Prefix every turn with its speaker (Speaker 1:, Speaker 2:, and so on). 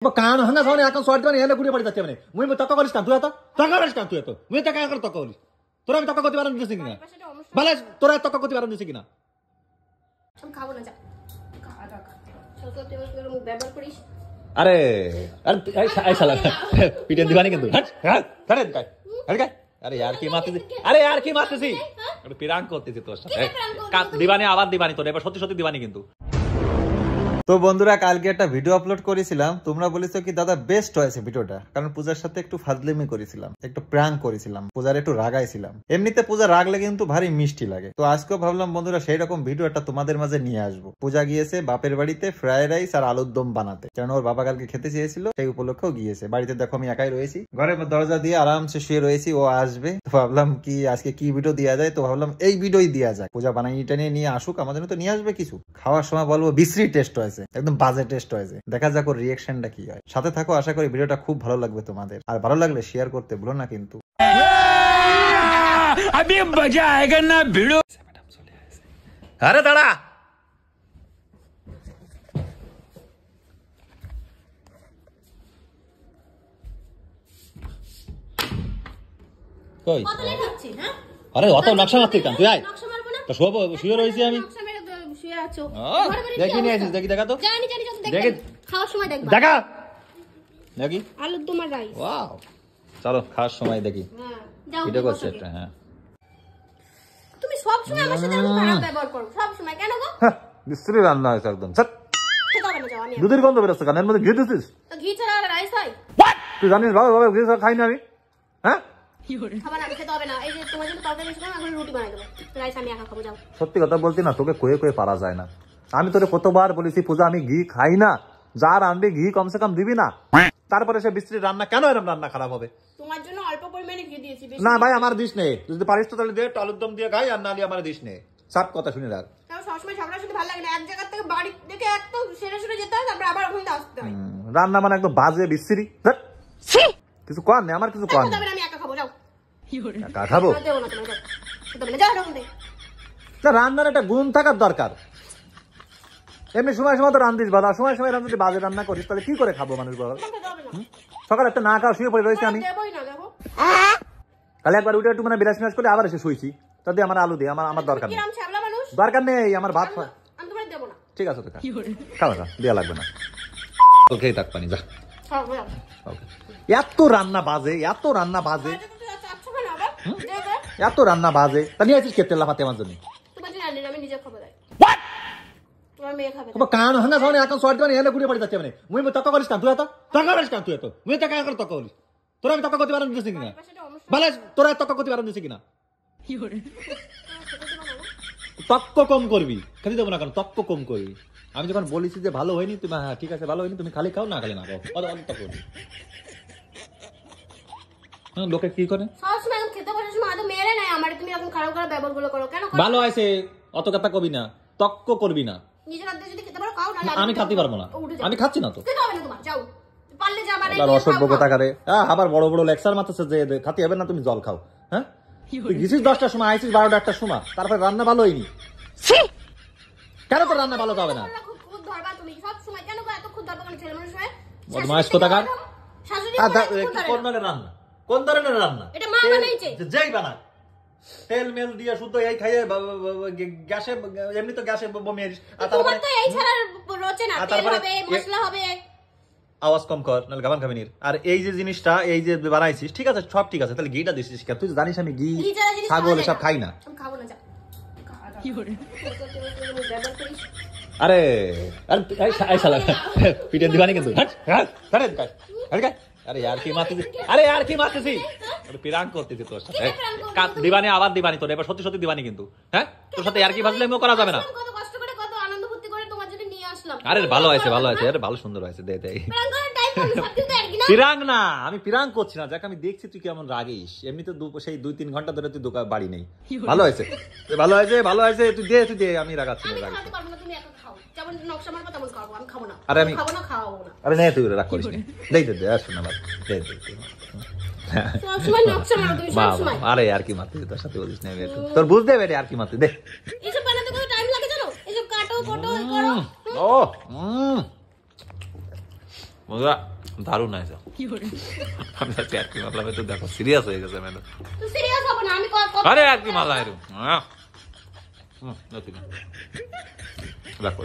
Speaker 1: कान हंगा सोने आकन स्वाट बने याने कुडी पड़ी जाते बने मुई म तक करिस कान तू आता तक करिस कान तू तो मुई तक काय कर तक करिस তোরা আমি তক করতে পারন দিছিস কিনা বলে তোরা তক করতে পারন দিছিস কিনা
Speaker 2: আমি খাবো না যা চল তো তুই মুখ ব্যবহার করিস
Speaker 1: আরে আরে শালা পিটে দিবানি কিন্তু হট হট ধরে কাই হট কাই আরে यार কি মারতেছিস আরে यार কি মারতেছিস একটু পিরাং করতেছিস তোর সাথে কাট দিবানি আবার দিবানি তোর এবার সত্যি সত্যি দিবানি কিন্তু।
Speaker 3: তো বন্ধুরা কালকে একটা ভিডিও আপলোড করেছিলাম, তোমরা বলেছো কি দাদা বেস্ট হয়েছে ভিডিওটা, কারণ পূজার সাথে একটু ফাজলিমি করেছিলাম, একটু প্র্যাঙ্ক করেছিলাম, পূজার একটু রাগাইছিলাম। এমনিতে পূজা রাগলে কিন্তু ভারী মিষ্টি লাগে। তো আজকেও ভাবলাম বন্ধুরা সেই রকম ভিডিও একটা তোমাদের মাঝে নিয়ে আসবো। পূজা গিয়েছে বাপের বাড়িতে ফ্রাইড রাইস আর আলুর দম বানাতে, কারণ ওর বাবা কালকে খেতে চেয়েছিল, সেই উপলক্ষেও গিয়েছে। বাড়িতে দেখো আমি একাই রয়েছি, ঘরের দরজা দিয়ে আরামসে শুয়ে রয়েছি, ও আসবে। তো ভাবলাম কি আজকে কি ভিডিও দেওয়া যায়, তো ভাবলাম এই ভিডিওই দেওয়া যায়। পূজা বানাইটা নিয়ে আসুক, আমাদের তো নিয়ে আসবে কিছু। খাওয়ার সময় বলবো বিশ্রী টেস্ট হয়েছে, একদম বাজে টেস্ট হয়েছে। দেখা যাক ওর রিঅ্যাকশনটা কি হয়। সাথে থাকো, আশা করি ভিডিওটা খুব ভালো লাগবে তোমাদের। আর ভালো লাগলে শেয়ার করতে ভুলো না কিন্তু।
Speaker 4: अभी मजा आएगा ना भिड़ो।
Speaker 1: আরে দাঁড়া কই
Speaker 2: কত লেট হচ্ছে হ্যাঁ?
Speaker 1: আরে অত নকশা মারতে কান তুই আয়
Speaker 2: নকশা মারবো না
Speaker 1: তো শুয়ে রইছি আমি।
Speaker 2: নকশা মেরে শুয়ে আছো
Speaker 1: দেখি নিয়ে আসিস, দেখি দেখা তো
Speaker 2: জানি জানি যখন
Speaker 1: দেখি
Speaker 2: খাওয়ার সময় দেখবা
Speaker 1: দেখা দেখি
Speaker 2: আলুর দম আর রাইস।
Speaker 1: ওয়াও চলো খাওয়ার সময় দেখি
Speaker 2: হ্যাঁ যাও
Speaker 1: ভিডিও করছে একটা। হ্যাঁ
Speaker 2: তুমি সব সময় আমার সাথে এরকম খারাপ ব্যবহার করো, সব সময় কেন গো?
Speaker 1: বিশ্রী রান্না হয়েছে একদম। স্যার
Speaker 2: খেতে হবে না, যাও আমি
Speaker 1: দুধের গন্ধ বেরোচ্ছে কানের মধ্যে ঘি দিছিস?
Speaker 2: তো ঘি ছাড়া রাইস হয়?
Speaker 1: তুই জানিস বাবা বাবা ঘি ছাড়া খাই না আমি। হ্যাঁ
Speaker 2: খাবার না, খেতে হবে না। এই যে তোমার জন্য তরকারি ছিল, এখন রুটি বানাই দেবো, রাইস আমি একা খাবো। যাও।
Speaker 1: সত্যি কথা বলতি না, তোকে কয়ে কয়ে পারা যায় না। আমি তোরে কতবার বলেছি পূজা আমি ঘি খাই না, যা রান্না ঘি কমসে কম দিবি না। তারপরে সে বিশ্রী রান্না, কেন এরকম রান্না খারাপ হবে?
Speaker 2: তোমার জন্য অল্প পরিমাণে ঘি দিয়েছি।
Speaker 1: না ভাই আমার দিস নেই, তুই যদি পারিস তো তাহলে দে, আলুর দম দিয়ে খাই, আর না দিয়ে আমার দিস নেই। সব কথা শুনে রাখ।
Speaker 2: তাও সবসময় ঝগড়া শুনতে ভালো লাগে না। এক জায়গা থেকে বাড়ি থেকে একদম সেরে সেরে যেতে হয়, তারপর আবার ওখানে আসতে হয়।
Speaker 1: রান্না মানে একদম বাজে বিশ্রী। কিছু কর নেই, আমার কিছু কর নেই।
Speaker 2: আমি একা খাবো। যাও।
Speaker 1: একা খাবো?
Speaker 2: দেবো না তোমার, যাও। খেতে হবে না, যাও ওখান থেকে।
Speaker 1: রান্নার একটা গুণ থাকার দরকার। এমনি সময় সময় তো রান্ধিস বাদা, সময় সময় রান্না যদি বাজে রান্না করিস তাহলে কি করে খাবো মানুষ বল?
Speaker 2: খেতে হবে না।
Speaker 1: সকালে একটা না খাওয়া শুয়ে পড়ে রয়েছে আমি,
Speaker 2: দেবোই না, দেখো।
Speaker 1: তাহলে একবার উঠে একটু মানে বিরাজ মিরাজ করে আবার এসে শুয়েছি, তাতে আমার আলু দিয়ে আমার দরকার নেই।
Speaker 2: কিরম ছ্যাবলা মানুষ?
Speaker 1: দরকার নেই আমার ভাত।
Speaker 2: আমি তোমার দেবো না।
Speaker 1: ঠিক আছে তো খাওয়া খা, দেওয়া লাগবে না। ওকেই থাক পানি যা।
Speaker 2: খাও, যাও।
Speaker 1: এত রান্না বাজে, এত রান্না বাজে,
Speaker 2: চাচ্ছো কেন আবার? দেবে।
Speaker 1: এত রান্না বাজে, তা নিয়ে আসিস কেটে লাফাতে আমার জন্য।
Speaker 2: তোমার জন্য আনলি না, আমি নিজে খাবো। তাই তোমার মেয়ে খাবে।
Speaker 1: কান হাঙ্গা সোনে এখন সোয়াট বানি এনে কুড়ি পড়ে যাচ্ছে মানে মুই তক করিস কান তুই তক করিস কান তুই তো মুই তক কার তক করিস তোরা আমি তক করতে পারন দিছিস কিনা বলে তোরা তক করতে পারন দিছিস কিনা তক্ক কম করবি, খালি দেবো না কেন, তক্ক কম করবি। আমি যখন বলেছি যে ভালো হয়নি তুমি হ্যাঁ ঠিক আছে ভালো হয়নি, তুমি খালি খাও না খালি না খাও, অত করবি। লোকে কি করে
Speaker 2: সবসময় এখন খেতে বসার সময় আদৌ মেরে নাই আমার, তুমি এখন খারাপ খারাপ ব্যবহারগুলো করো কেন?
Speaker 1: ভালো আছে অত কথা কবি না, তক্ক করবি না।
Speaker 2: নিজের হাতে যদি খেতে পারো খাও, না
Speaker 1: আমি খাতে পারবো না, আমি খাচ্ছি না তো।
Speaker 2: খেতে হবে না তোমার, যাও। পারলে যা মানে
Speaker 1: অসভ্য কথা করে আবার বড় বড় লেকচার মারতেছে যে খাতে হবে না, তুমি জল খাও। হ্যাঁ তুই গেছিস 10টার সময়, আইসিস 12টা 1টার সময়, তারপরে রান্না ভালো হয়নি। কেন তোর রান্না ভালো হবে না?
Speaker 2: খুদ ধরবা তুমি সব সময়, কেন এত খুদ ধরবা কেন? ছেলে মানুষ হয়
Speaker 1: বদমাইশ কোথাকার।
Speaker 2: শাশুড়ি
Speaker 1: কোন ধরনের রান্না, কোন ধরনের রান্না?
Speaker 2: এটা মা বানাইছে,
Speaker 1: যেই বানাক তেল মেল দিয়ে শুদ্ধ এই খাইয়ে গ্যাসে, এমনি তো গ্যাসে বমিয়ে। আর তারপরে
Speaker 2: তো এই ছাড়া রোচে না, তেল হবে মশলা হবে।
Speaker 1: আওয়াজ কম কর নাহলে গাবান খাবি নির। আর এই যে জিনিসটা এই যে বানাইছিস ঠিক আছে সব ঠিক আছে, তাহলে ঘিটা দিছিস কেন? তুই জানিস আমি ঘি ছাগল এসব খাই না।
Speaker 2: আমি খাবো না, যা।
Speaker 1: আরে আরে শালা পিটে দিবানি কিন্তু হট হট ধরে কাই হট কাই আরে यार কি মারতেছিস? আরে यार কি মারতেছিস? একটু পিরাং করতেছিস তোর সাথে। কাট দিবানি আবার দিবানি তোর, এবার সত্যি সত্যি দিবানি কিন্তু। হ্যাঁ তোর সাথে यार কি ভাজলে এমন করা যাবে না।
Speaker 2: কত কষ্ট করে কত আনন্দ ফুর্তি করে তোমার জন্য নিয়ে আসলাম।
Speaker 1: আরে ভালো হয়েছে ভালো হয়েছে, আরে ভালো সুন্দর হয়েছে, দে দে।
Speaker 2: পিরাং করার টাইম পাবি, সত্যি তো আর কি না।
Speaker 1: পিরাং না, আমি পিরাং করছি না, যাক আমি দেখছি তুই কেমন রাগিস। এমনি তো সেই 2-3 ঘন্টা ধরে তুই দোকান বাড়ি নেই। ভালো হয়েছে ভালো হয়েছে ভালো হয়েছে, তুই দে আমি রাগাচ্ছি না।
Speaker 2: আমি খাতে পারবো না, তুমি একা খাও। যেমন নকশা মারবা তেমন খাবো, আমি খাবো না।
Speaker 1: আরে আমি
Speaker 2: খাবো না, খাওয়াবো না।
Speaker 1: আরে না তুই রাগ করিস না, দে আসুন না দে
Speaker 2: সব সময় নকশা মারো তুমি, সব সময়।
Speaker 1: আরে यार কি মারতে তোর সাথে বলিস না, তোর বুঝতে হবে यार কি মারতে দে।
Speaker 2: এইসব বানাতে কত টাইম লাগে জানো? এইসব কাটো ফটো করো।
Speaker 1: ও বন্ধুরা দারুণ আছে আমি আর কি মারলাম তো দেখো সিরিয়াস হয়ে গেছে ম্যাডাম
Speaker 2: তো সিরিয়াস হব না আমি
Speaker 1: আরে আর কি মারলাম এরকম নতুন দেখো